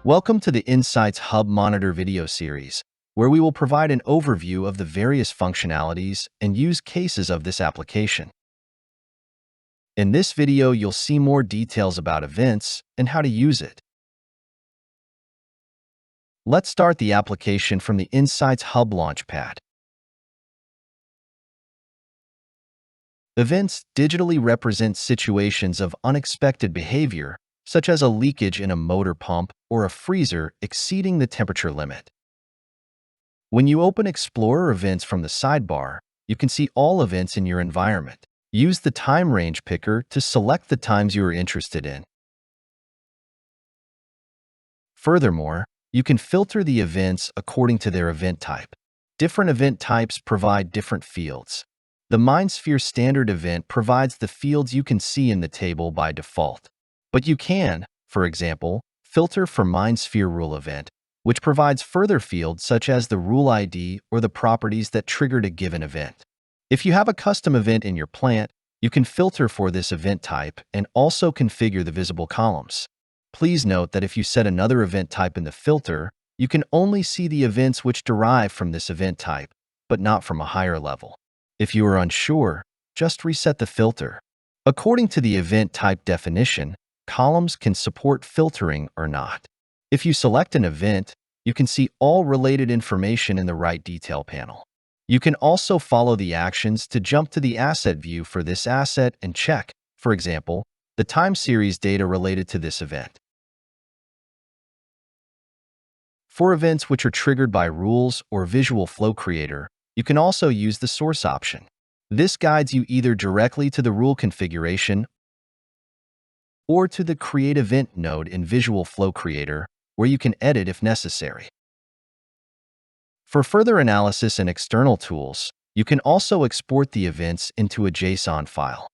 Welcome to the Insights Hub Monitor video series, where we will provide an overview of the various functionalities and use cases of this application. In this video, you'll see more details about events and how to use it. Let's start the application from the Insights Hub Launchpad. Events digitally represent situations of unexpected behavior, such as a leakage in a motor pump or a freezer exceeding the temperature limit. When you open Explorer Events from the sidebar, you can see all events in your environment. Use the time range picker to select the times you are interested in. Furthermore, you can filter the events according to their event type. Different event types provide different fields. The MindSphere standard event provides the fields you can see in the table by default. But you can, for example, filter for MindSphere rule event, which provides further fields such as the rule ID or the properties that triggered a given event. If you have a custom event in your plant, you can filter for this event type and also configure the visible columns. Please note that if you set another event type in the filter, you can only see the events which derive from this event type, but not from a higher level. If you are unsure, just reset the filter. According to the event type definition, columns can support filtering or not. If you select an event, you can see all related information in the right detail panel. You can also follow the actions to jump to the asset view for this asset and check, for example, the time series data related to this event. For events which are triggered by rules or Visual Flow Creator, you can also use the source option. This guides you either directly to the rule configuration or to the Create Event node in Visual Flow Creator, where you can edit if necessary. For further analysis and external tools, you can also export the events into a JSON file.